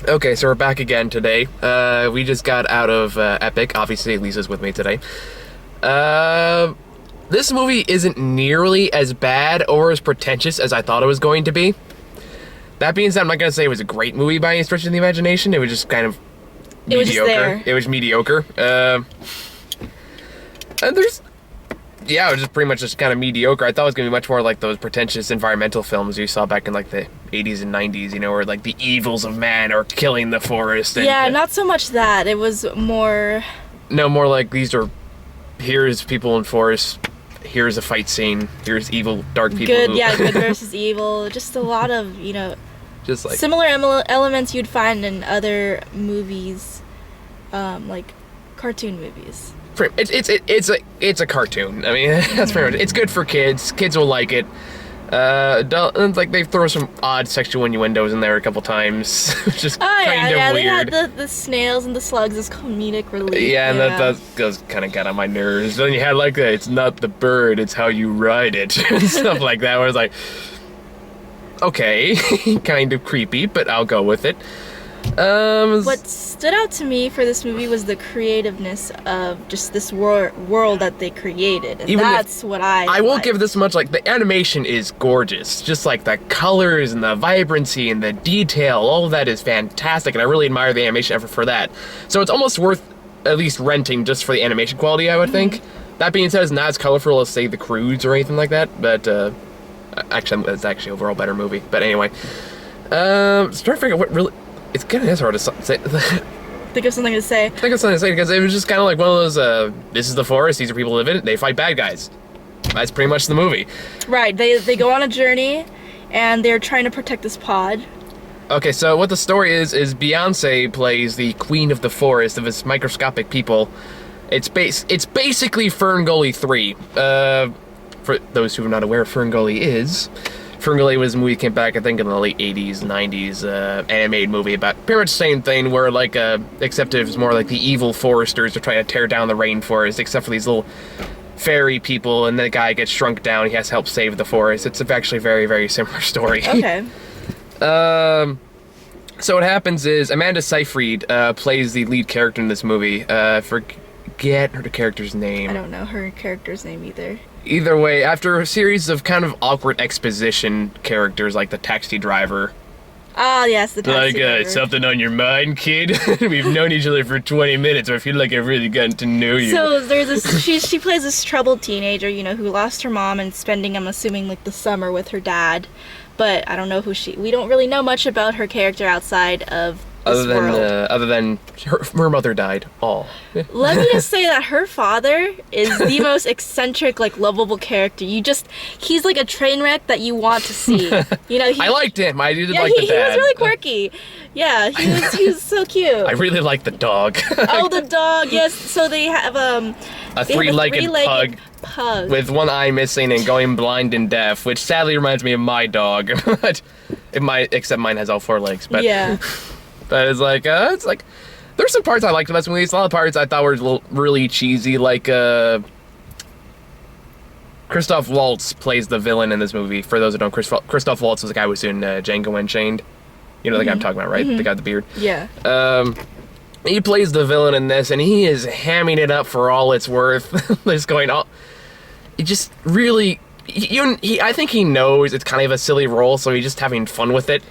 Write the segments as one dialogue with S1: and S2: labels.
S1: Okay, so we're back again today. We just got out of Epic. Obviously, Alysa's with me today. This movie isn't nearly as bad or as pretentious as I thought it was going to be. That being said, I'm not going to say it was a great movie by any stretch of the imagination. It was just kind of mediocre. It was mediocre. And it was just pretty much just kind of mediocre. I thought it was going to be much more like those pretentious environmental films you saw back in like the 80s and 90s, you know, where like the evils of man are killing the forest. And,
S2: yeah, not so much that. It was more...
S1: No, more like here's people in forests, here's a fight scene, here's evil, dark people.
S2: Good versus evil. Just a lot of,
S1: just like
S2: similar elements you'd find in other movies, like cartoon movies.
S1: It's a cartoon. I mean, that's pretty much. It's good for kids. Kids will like it. Like they throw some odd sexual innuendos in there a couple times, which is kind of weird.
S2: They had the snails and the slugs as comedic relief.
S1: Yeah, and that does kind of get on my nerves. Then you had like it's not the bird, it's how you ride it, and stuff like that. Where it's like, okay, kind of creepy, but I'll go with it.
S2: What stood out to me for this movie was the creativeness of just this world that they created, and that's what I
S1: will give this much, like, the animation is gorgeous. Just, like, the colors and the vibrancy and the detail, all of that is fantastic, and I really admire the animation effort for that. So it's almost worth at least renting just for the animation quality, I would think. That being said, it's not as colorful as, say, The Croods or anything like that, but, actually, it's actually overall better movie. But anyway, just trying to figure out what really... It's kind of hard to say.
S2: Think of something to say.
S1: Because it was just kind of like one of those, this is the forest, these are people who live in it, they fight bad guys. That's pretty much the movie.
S2: Right, they go on a journey, and they're trying to protect this pod.
S1: Okay, so what the story is Beyonce plays the queen of the forest, of its microscopic people. It's basically Ferngully 3. For those who are not aware, Ferngully is... Ferngully was a movie that came back, I think, in the late 80s, 90s, animated movie about pretty much the same thing, where, like, except it was more like the evil foresters are trying to tear down the rainforest, except for these little fairy people, and the guy gets shrunk down, he has to help save the forest. It's actually a very, very similar story.
S2: Okay.
S1: So what happens is, Amanda Seyfried plays the lead character in this movie. Forget her character's name.
S2: I don't know her character's name either.
S1: Either way, after a series of kind of awkward exposition characters like the taxi driver.
S2: Ah, yes, the taxi driver.
S1: Something on your mind, kid? We've known each other for 20 minutes, but I feel like I've really gotten to know you.
S2: So there's this, she plays this troubled teenager, who lost her mom and spending, I'm assuming, like the summer with her dad. But I don't know we don't really know much about her character outside of
S1: other than her mother died.
S2: Let me just say that her father is the most eccentric, like, lovable character. He's like a train wreck that you want to see.
S1: I liked him. I did like the dad.
S2: He was really quirky. Yeah, he was so cute.
S1: I really like the dog.
S2: Oh, the dog, yes. So they have
S1: a three-legged pug with one eye missing and going blind and deaf, which sadly reminds me of my dog. Except mine has all four legs. But
S2: yeah.
S1: But it's like there's some parts I liked about this movie. A lot of parts I thought were really cheesy, like Christoph Waltz plays the villain in this movie. For those who don't, Christoph Waltz was the guy who was in Django Unchained. You know the guy I'm talking about, right? The guy with the beard.
S2: Yeah.
S1: He plays the villain in this, and he is hamming it up for all it's worth. Just going all... He just really... I think he knows it's kind of a silly role, so he's just having fun with it.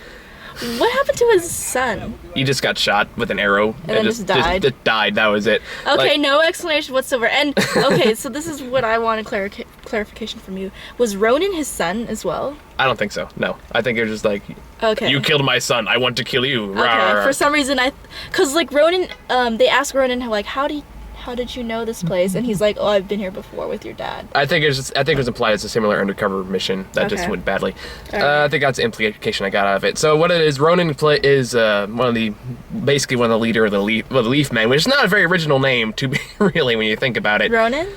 S2: What happened to his son?
S1: He just got shot with an arrow.
S2: And then just died?
S1: Just died, that was it.
S2: Okay, no explanation whatsoever. And, okay, so this is what I want clarification from you. Was Ronan his son as well?
S1: I don't think so, no. I think it was just like,
S2: okay,
S1: you killed my son, I want to kill you.
S2: Okay, for some reason because, like, Ronan, they asked Ronan, like, how did you know this place? And he's like, oh, I've been here before with your dad. I think it was implied it's a similar undercover mission that just went badly. I think that's the implication I got out of it. So what it is, Ronan is one of the leader of the Leaf Men, which is not a very original name to be really when you think about it. Ronan?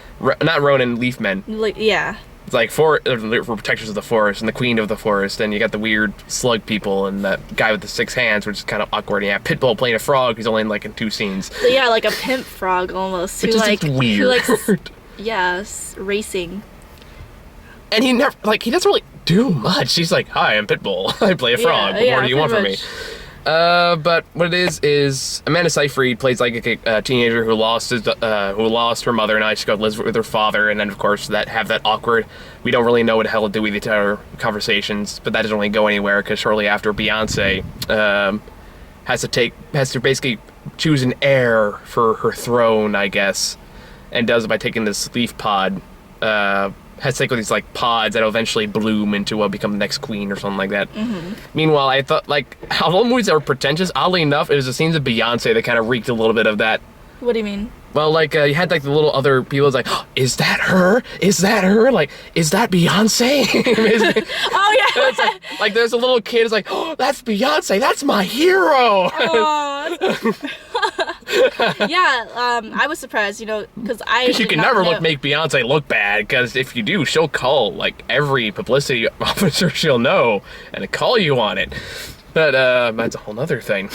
S1: Not Ronan, Leaf Men.
S2: Yeah.
S1: It's like for protectors of the forest and the queen of the forest, and you got the weird slug people and that guy with the 6 hands, which is kind of awkward. And you have Pitbull playing a frog who's only in 2 scenes.
S2: So yeah, like a pimp frog almost.
S1: Which is just weird.
S2: Who likes, racing.
S1: And he doesn't really do much. He's like, hi, I'm Pitbull. I play a frog. What more do you want from me? But what it is Amanda Seyfried plays like a teenager who lost her mother, and now she goes live with her father, and then of course that awkward. We don't really know what the hell to do with the entire conversations, but that doesn't really go anywhere because shortly after Beyonce has to basically choose an heir for her throne, I guess, and does it by taking this leaf pod. Has to take these like pods that will eventually bloom into what become the next queen or something like that. Mm-hmm. Meanwhile, I thought like all the movies that were pretentious, oddly enough, it was the scenes of Beyonce that kind of reeked a little bit of that.
S2: What do you mean?
S1: Well, like you had like the little other people. It's like, oh, is that her? Is that her? Like, is that Beyonce?
S2: Oh yeah.
S1: Like there's a little kid. It's like, oh, that's Beyonce. That's my hero.
S2: Yeah, I was surprised, because
S1: you can never make Beyonce look bad, because if you do, she'll call like every publicity officer she'll know and call you on it. But that's a whole other thing.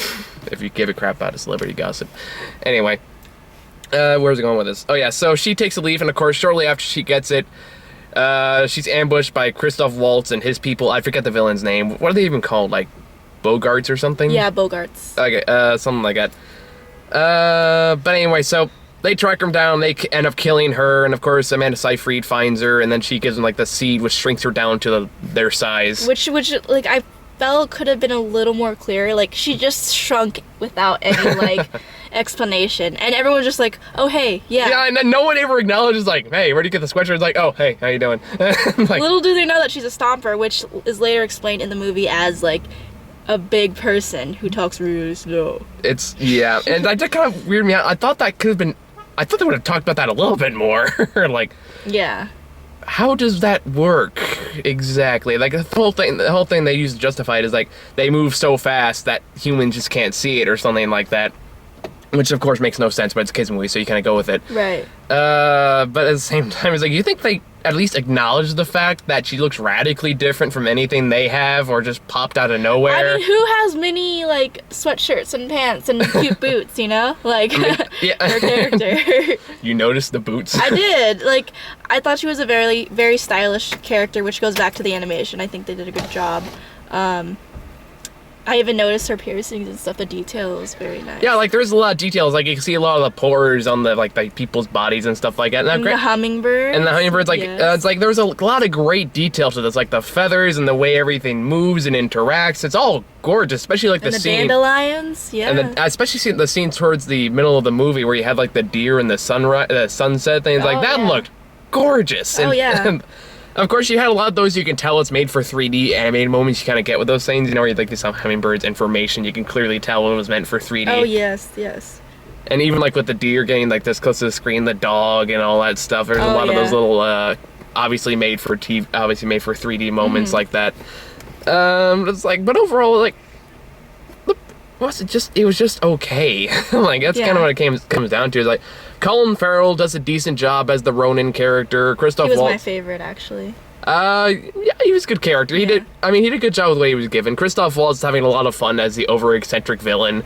S1: If you give a crap about a celebrity gossip. Anyway, where's it going with this? Oh yeah, so she takes a leave, and of course, shortly after she gets it, she's ambushed by Christoph Waltz and his people. I forget the villain's name. What are they even called? Like Bogarts or something?
S2: Yeah, Bogarts.
S1: Okay, something like that. But anyway, so they track him down, they end up killing her, and of course Amanda Seyfried finds her, and then she gives them like the seed, which shrinks her down to their size.
S2: Which like I felt could have been a little more clear. Like she just shrunk without any like explanation, and everyone's just like, oh hey, yeah.
S1: Yeah, and then no one ever acknowledges like, hey, where'd you get the sweatshirt? It's like, oh hey, how you doing?
S2: Like, little do they know that she's a stomper, which is later explained in the movie as like a big person who talks really slow.
S1: Yeah, and that kind of weirded me out. I thought that could have been. I thought they would have talked about that a little bit more. Like,
S2: yeah.
S1: How does that work exactly? Like the whole thing they use to justify it is like they move so fast that humans just can't see it or something like that. Which of course makes no sense, but it's a kids movie, so you kind of go with it.
S2: Right.
S1: But at the same time, it's like, you think they at least acknowledge the fact that she looks radically different from anything they have, or just popped out of nowhere?
S2: I mean, who has mini like sweatshirts and pants and cute boots? Like
S1: yeah.
S2: Her character.
S1: You noticed the boots?
S2: I did. Like, I thought she was a very, very stylish character, which goes back to the animation. I think they did a good job. I even noticed her piercings and stuff. The detail was very nice.
S1: Yeah, like there's a lot of details. Like you can see a lot of the pores on the people's bodies and stuff like that.
S2: And the hummingbird.
S1: And the hummingbirds, like yes. It's like there's a lot of great detail to this, like the feathers and the way everything moves and interacts. It's all gorgeous, especially like the scene.
S2: Dandelions, yeah.
S1: And especially the scene towards the middle of the movie where you had like the deer and the sunset things. Like that looked gorgeous.
S2: Oh yeah.
S1: Of course, you had a lot of those you can tell it's made for 3D animated moments you kind of get with those things. Where you like these hummingbirds information, you can clearly tell it was meant for 3D.
S2: Oh, yes, yes.
S1: And even like with the deer getting like this close to the screen, the dog and all that stuff, there's a lot of those little, obviously made for 3D moments like that. It's like, but overall, like, it was just okay. Like, that's kind of what it comes down to. Is like, Colin Farrell does a decent job as the Ronin character. Christoph Waltz.
S2: He was my favorite, actually.
S1: Yeah, he was a good character. He did a good job with the way he was given. Christoph Waltz is having a lot of fun as the over-eccentric villain.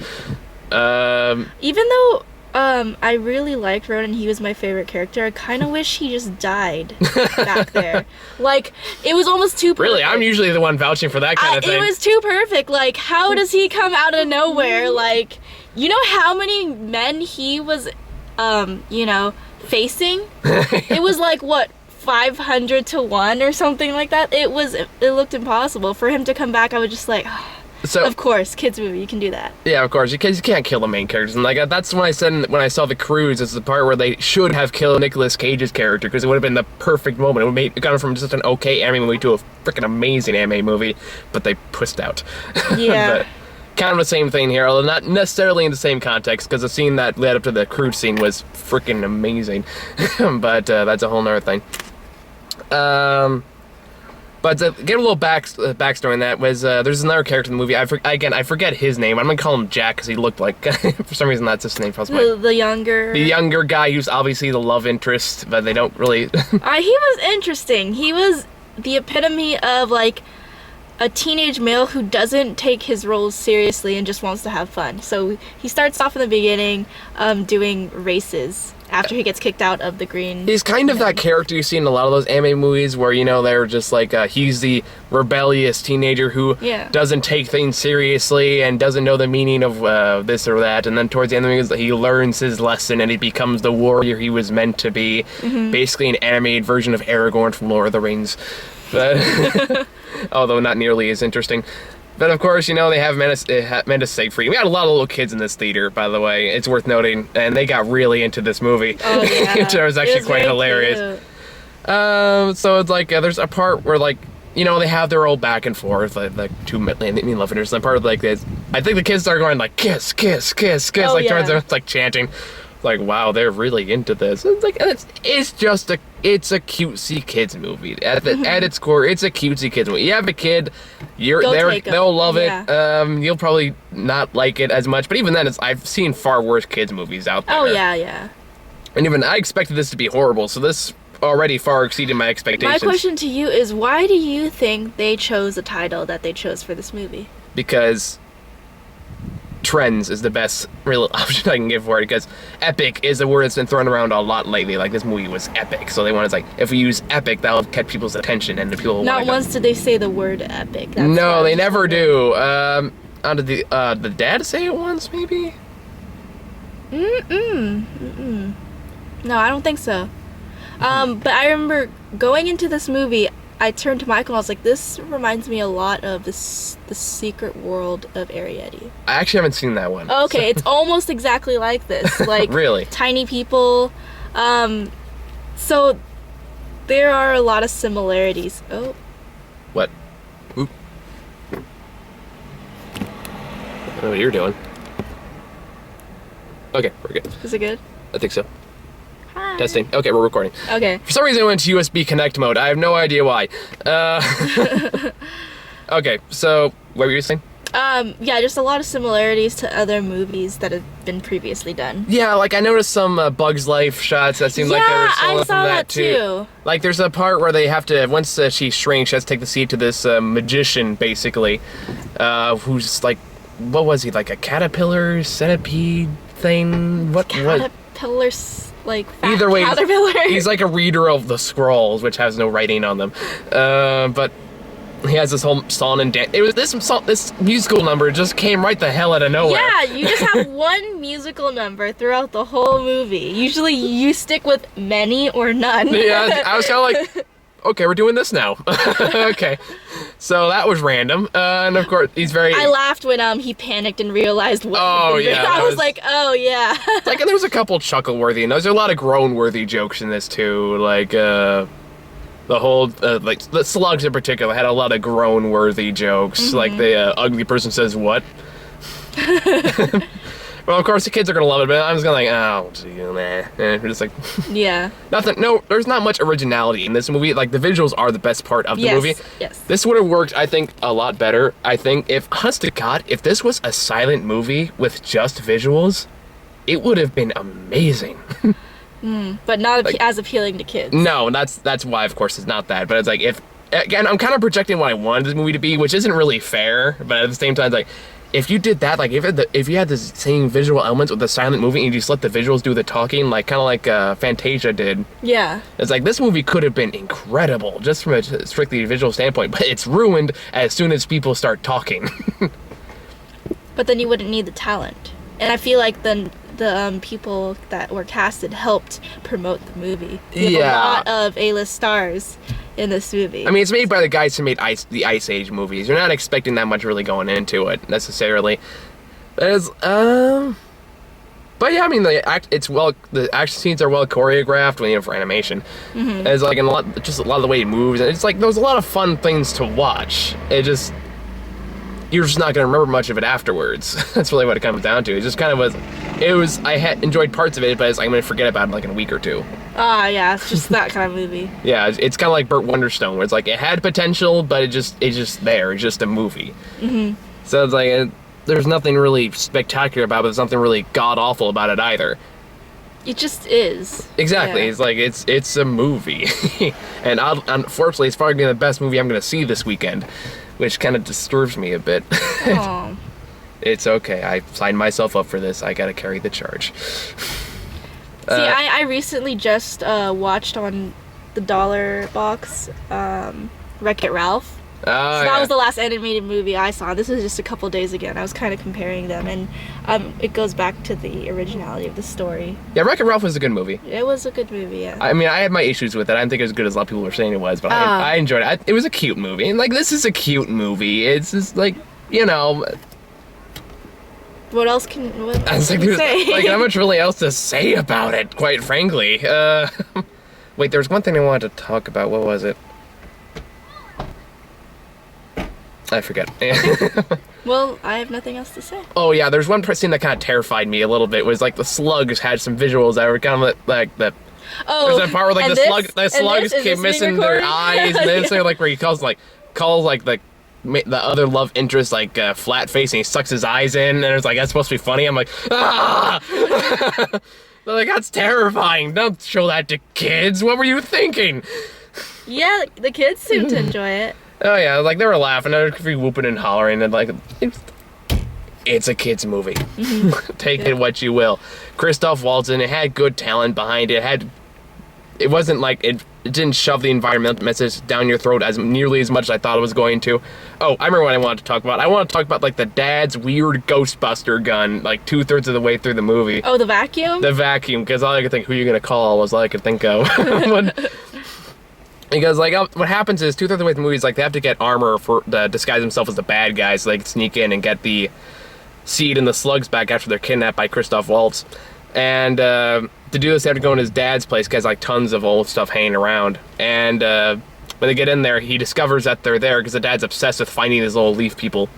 S2: Even though I really liked Ronin, he was my favorite character, I kind of wish he just died back there. Like, it was almost too perfect.
S1: Really? I'm usually the one vouching for that kind of thing.
S2: It was too perfect. Like, how does he come out of nowhere? Like, you know how many men he was, facing? It was like, what, 500 to 1 or something like that? It looked impossible. For him to come back, I was just like... So, of course, kids movie, you can do that. Yeah,
S1: of course, because you can't kill the main characters, and like that's when I said when I saw The Cruise, it's the part where they should have killed Nicolas Cage's character, because it would have been the perfect moment. It would have gone from just an okay anime movie to a freaking amazing anime movie, but they pushed out.
S2: Yeah.
S1: But kind of the same thing here, although not necessarily in the same context, because the scene that led up to the cruise scene was freaking amazing. But that's a whole nother thing. But to get a little backstory on that was there's another character in the movie. I forget his name. I'm gonna call him Jack because he looked like for some reason that's his name.
S2: The younger
S1: guy who's obviously the love interest, but they don't really.
S2: He was interesting. He was the epitome of like a teenage male who doesn't take his roles seriously and just wants to have fun. So he starts off in the beginning doing races after he gets kicked out of the green.
S1: He's kind of that character you see in a lot of those anime movies where, you know, they're just like, he's the rebellious teenager who doesn't take things seriously and doesn't know the meaning of this or that. And then towards the end of the movie, he learns his lesson and he becomes the warrior he was meant to be. Basically an animated version of Aragorn from Lord of the Rings. But, although not nearly as interesting. But of course, you know, they have Mendes Siegfried. We had a lot of little kids in this theater, by the way. It's worth noting. And they got really into this movie. Oh, yeah. Which was actually quite hilarious. So it's like, there's a part where, like, you know, they have their old back and forth, like two love letters. And part of, like, this, I think the kids start going, like, kiss, kiss, kiss, kiss. Towards like, chanting. Like, wow, they're really into this. It's like, it's just it's a cutesy kids movie. At its core, it's a cutesy kids movie. You have a kid, they'll love it. You'll probably not like it as much, but even then, I've seen far worse kids movies out there.
S2: Oh yeah.
S1: And even I expected this to be horrible, so this already far exceeded my expectations.
S2: My question to you is, why do you think they chose the title that they chose for this movie?
S1: Because trends is the best real option I can give for it, because epic is a word that's been thrown around a lot lately. Like, this movie was epic, so they wanted, like, if we use epic, that'll catch people's attention, and the people will
S2: not once did they say the word epic. That's
S1: no, they never do. Did the dad say it once, maybe?
S2: No, I don't think so. But I remember going into this movie, I turned to Michael and I was like, this reminds me a lot of the Secret World of Arrietty.
S1: I actually haven't seen that one.
S2: Okay, so. It's almost exactly like this. Like,
S1: really?
S2: Tiny people. So there are a lot of similarities. Oh.
S1: What? Oop. I don't know what you're doing. Okay, we're good.
S2: Is it good?
S1: I think so. Testing. Okay, we're recording.
S2: Okay.
S1: For some reason, I went to USB connect mode. I have no idea why. Okay, so what were you saying?
S2: Yeah, just a lot of similarities to other movies that have been previously done.
S1: Yeah, like I noticed some Bugs Life shots that seemed like they were stolen from that too. Like there's a part where they have to, once she shrinks, she has to take the seed to this magician, basically, who's like, what was he, like a caterpillar, centipede thing?
S2: Caterpillar, like fat
S1: either way,
S2: caterpillar.
S1: He's like a reader of the scrolls, which has no writing on them. But he has this whole song and dance. This musical number just came right the hell out of nowhere.
S2: Yeah, you just have one musical number throughout the whole movie. Usually you stick with many or none.
S1: Yeah, I was kind of like, okay, we're doing this now. Okay. So that was random. And of course, he's very...
S2: I laughed when he panicked and realized what I was like, oh, yeah.
S1: Like, and there was a couple chuckle-worthy, and there's a lot of groan-worthy jokes in this, too. Like, the whole, like, the slugs in particular had a lot of groan-worthy jokes. Mm-hmm. Like, the ugly person says, what? Well, of course, the kids are going to love it, but I'm just going to like, oh, gee, nah. And we're just like...
S2: Yeah.
S1: There's not much originality in this movie. Like, the visuals are the best part of the movie.
S2: Yes.
S1: This would have worked, I think, a lot better. I think, honest to God, if this was a silent movie with just visuals, it would have been amazing.
S2: But not like, as appealing to kids.
S1: No, that's why, of course, it's not that. But it's like, again, I'm kind of projecting what I wanted this movie to be, which isn't really fair, but at the same time, it's like, if you did that, like, if you had the same visual elements with the silent movie and you just let the visuals do the talking, like, kind of like Fantasia did.
S2: Yeah.
S1: It's like, this movie could have been incredible, just from a strictly visual standpoint, but it's ruined as soon as people start talking.
S2: But then you wouldn't need the talent. And I feel like the people that were casted helped promote the movie. You have a lot of A-list stars in this movie.
S1: I mean, it's made by the guys who made the Ice Age movies. You're not expecting that much really going into it, necessarily. But yeah, I mean, the action scenes are well choreographed, for animation. Mm-hmm. It's like, a lot of the way it moves, and it's like, there's a lot of fun things to watch. You're just not going to remember much of it afterwards. That's really what it comes down to. It just kind of I had enjoyed parts of it, but I'm going to forget about it in like in a week or two.
S2: Yeah, it's just that kind of movie.
S1: Yeah, it's kind of like Burt Wonderstone, where it's like, it had potential, but it's just there. It's just a movie. Mm-hmm. So it's like, there's nothing really spectacular about it, but there's nothing really god-awful about it either.
S2: It just is.
S1: Exactly. Yeah. It's like, it's a movie. And unfortunately, it's probably going to be the best movie I'm going to see this weekend. which kind of disturbs me a bit.
S2: Oh.
S1: It's okay. I signed myself up for this. I gotta carry the charge.
S2: See, I recently just watched on the Dollar Box Wreck-It Ralph.
S1: Oh,
S2: So
S1: yeah.
S2: that was the last animated movie I saw. This was just a couple days ago, and I was kind of comparing them, and it goes back to the originality of the story.
S1: Yeah, Wreck-It Ralph was a good movie.
S2: It was a good movie, yeah.
S1: I mean, I had my issues with it. I didn't think it was as good as a lot of people were saying it was, but I enjoyed it. It was a cute movie, and like this is a cute movie. It's just like, you know.
S2: What else can
S1: I was like,
S2: you say?
S1: like, not much really else to say about it, quite frankly. Wait, there was one thing I wanted to talk about. What was it? I forget.
S2: Well, I have nothing else to say.
S1: Oh yeah, there's one scene that kind of terrified me a little bit. Was like the slugs had some visuals that were kind of like the.
S2: Oh,
S1: there's that part where like the slugs
S2: is
S1: keep
S2: this
S1: missing
S2: being
S1: their
S2: recorded?
S1: eyes, and then so like where he calls the other love interest like flat face, and he sucks his eyes in, and it's like that's supposed to be funny. I'm like, ah! They're like, that's terrifying. Don't show that to kids. What were you thinking?
S2: Yeah, the kids seem to enjoy it.
S1: Oh yeah, like they were laughing, they were whooping and hollering, and like it's a kids movie. Take it what you will. Christoph Waltz, it had good talent behind it. It wasn't like it didn't shove the environmental message down your throat as nearly as much as I thought it was going to. Oh, I remember what I wanted to talk about. I want to talk about like the dad's weird Ghostbuster gun, like 2/3 of the way through the movie.
S2: Oh, the vacuum?
S1: The vacuum, because all I could think, who you gonna call, was all I could think of. Because like what happens is 2/3 of the way through the movie is like they have to get armor to disguise themselves as the bad guys so they can sneak in and get the seed and the slugs back after they're kidnapped by Christoph Waltz. And to do this, they have to go in his dad's place because like tons of old stuff hanging around. And when they get in there, he discovers that they're there because the dad's obsessed with finding these little leaf people.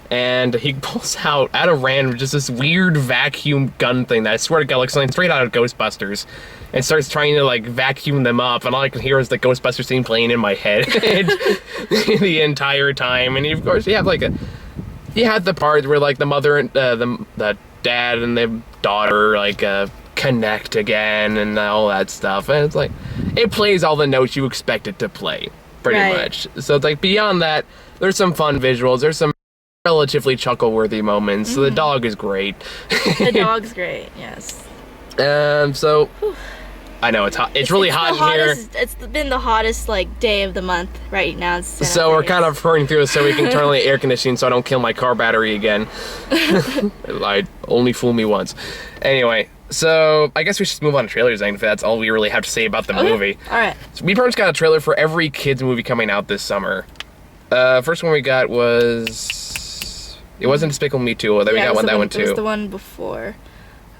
S1: And he pulls out of random just this weird vacuum gun thing that I swear to God looks something straight out of Ghostbusters, and starts trying to like vacuum them up, and all I can hear is the Ghostbusters theme playing in my head the entire time. And of course you have the part where like the mother and the dad and the daughter like connect again and all that stuff, and it's like it plays all the notes you expect it to play pretty much. So it's like beyond that, there's some fun visuals, there's some relatively chuckle-worthy moments. So the dog is great.
S2: The dog's great, yes.
S1: So I know it's hot. It's really hot in here.
S2: It's been the hottest like day of the month right now. In San
S1: So we're
S2: Andreas.
S1: kind of hurrying through this so we can turn on the air conditioning so I don't kill my car battery again. I only fool me once. Anyway, so I guess we should move on to trailers then, if that's all we really have to say about the movie.
S2: All right.
S1: So we pretty much got a trailer for every kids movie coming out this summer. First one we got was. It wasn't Despicable Me 2, although we got that one too.
S2: It was the one before.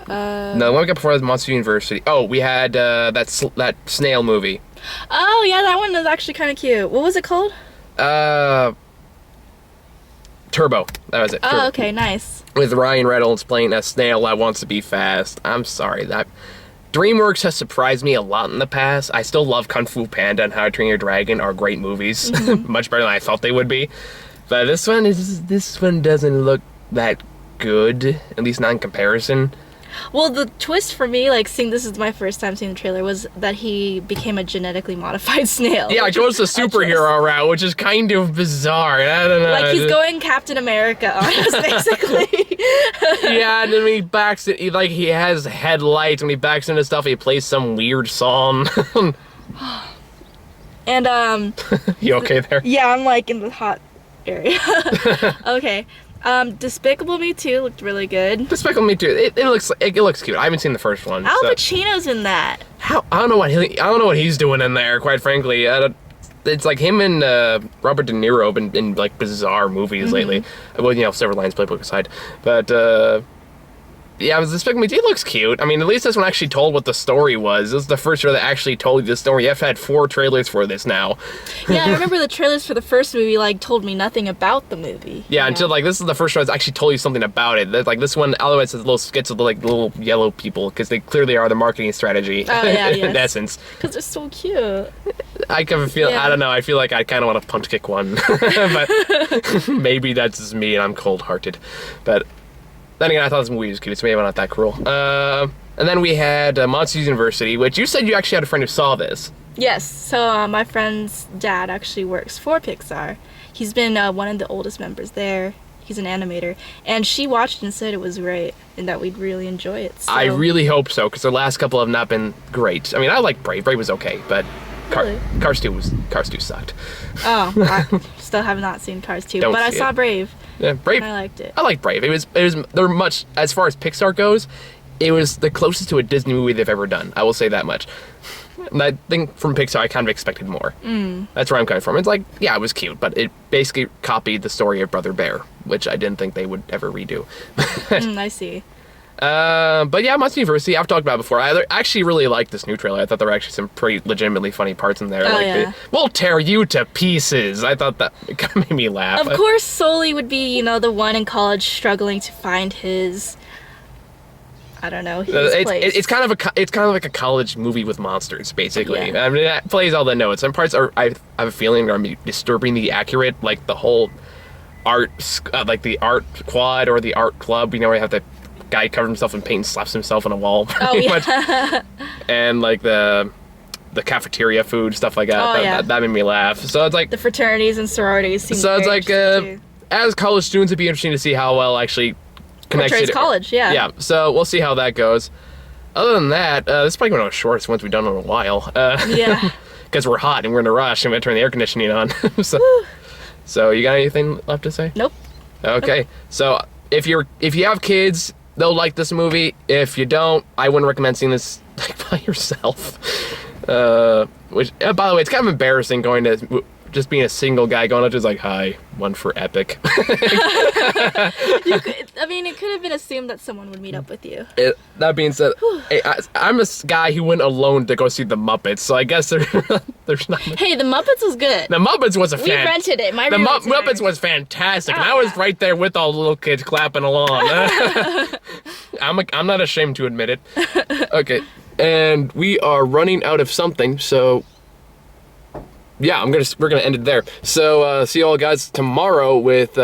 S1: No, the one we got before was Monster University. Oh, we had that snail movie.
S2: Oh yeah, that one was actually kind of cute. What was it called?
S1: Turbo. That was it. Turbo.
S2: Oh, okay, nice.
S1: With Ryan Reynolds playing a snail that wants to be fast. I'm sorry, that DreamWorks has surprised me a lot in the past. I still love Kung Fu Panda and How to Train Your Dragon are great movies. Much better than I thought they would be. But this one doesn't look that good, at least not in comparison.
S2: Well, the twist for me, like seeing this is my first time seeing the trailer, was that he became a genetically modified snail.
S1: Yeah, it goes the superhero route, which is kind of bizarre. I don't know.
S2: Like he's going Captain America on us, basically.
S1: Yeah, and then when he backs it, he has headlights. When he backs into stuff, he plays some weird song.
S2: And
S1: You okay there?
S2: yeah, I'm like in the hot area. Okay. Despicable Me 2 looked really good.
S1: Despicable Me 2. It looks cute. I haven't seen the first one.
S2: Al
S1: so.
S2: Pacino's in that.
S1: I don't know what he's doing in there. Quite frankly, it's like him and Robert De Niro have been in like bizarre movies lately. Well, Silver Linings Playbook aside, but. Yeah, Despicable Me 2 looks cute. I mean, at least this one actually told what the story was. This is the first trailer that actually told you the story. You've had 4 trailers for this now.
S2: Yeah, I remember the trailers for the first movie told me nothing about the movie.
S1: Yeah, until this is the first trailer that's actually told you something about it. Like this one, otherwise has little skits of the little yellow people because they clearly are the marketing strategy.
S2: Oh yeah,
S1: in essence.
S2: Because they're so cute.
S1: I kind of feel.
S2: Yeah.
S1: I don't know. I feel like I kind of want to punch kick one, but maybe that's just me and I'm cold-hearted. But then again, I thought this movie was cute, so maybe I'm not that cruel. And then we had Monsters University, which you said you actually had a friend who saw this.
S2: Yes. So my friend's dad actually works for Pixar. He's been one of the oldest members there. He's an animator. And she watched and said it was great and that we'd really enjoy it. So.
S1: I really hope so, because their last couple have not been great. I mean, I like Brave. Brave was okay, but
S2: Really?
S1: Cars 2 sucked.
S2: Oh, I still have not seen Cars 2, but I saw Brave.
S1: Yeah, Brave.
S2: And I liked it.
S1: I like Brave. It was they're much, as far as Pixar goes, it was the closest to a Disney movie they've ever done. I will say that much. And I think from Pixar, I kind of expected more. That's where I'm coming from. It's like, yeah, it was cute, but it basically copied the story of Brother Bear, which I didn't think they would ever redo.
S2: I see.
S1: But yeah, Monsters University, I've talked about it before. I actually really liked this new trailer. I thought there were actually some pretty legitimately funny parts in there. We'll tear you to pieces. I thought that it kind of made me laugh.
S2: Of course, Sully would be, the one in college struggling to find his... I don't know. His place.
S1: It's kind of like a college movie with monsters, basically.
S2: Yeah.
S1: I mean, it plays all the notes. Some parts I have a feeling are disturbingly accurate, like the whole art, like the art quad or the art club. Where you have the guy covers himself in paint and slaps himself on a wall. Much. And like the cafeteria food, stuff like that. That made me laugh. So it's like
S2: the fraternities and sororities.
S1: So it's like as college students, it'd be interesting to see how well actually.
S2: Portrays college, yeah.
S1: Yeah, so we'll see how that goes. Other than that, this is probably one of the shortest ones we've done in a while.
S2: Yeah.
S1: Because we're hot and we're in a rush and we have to turn the air conditioning on. So you got anything left to say?
S2: Nope.
S1: Okay,
S2: nope.
S1: So if you have kids, they'll like this movie. If you don't, I wouldn't recommend seeing this by yourself. Which, by the way, it's kind of embarrassing going to... Just being a single guy going up to like, hi, one for Epic.
S2: It could have been assumed that someone would meet up with you.
S1: That being said, I'm a guy who went alone to go see the Muppets, so I guess there's not much.
S2: Hey, the Muppets was good.
S1: The Muppets was
S2: We rented it.
S1: The Muppets was fantastic, and I was right there with all the little kids clapping along. I'm not ashamed to admit it. Okay, and we are running out of something, so... Yeah, we're gonna end it there. So see you all guys tomorrow with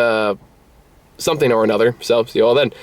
S1: something or another. So see you all then.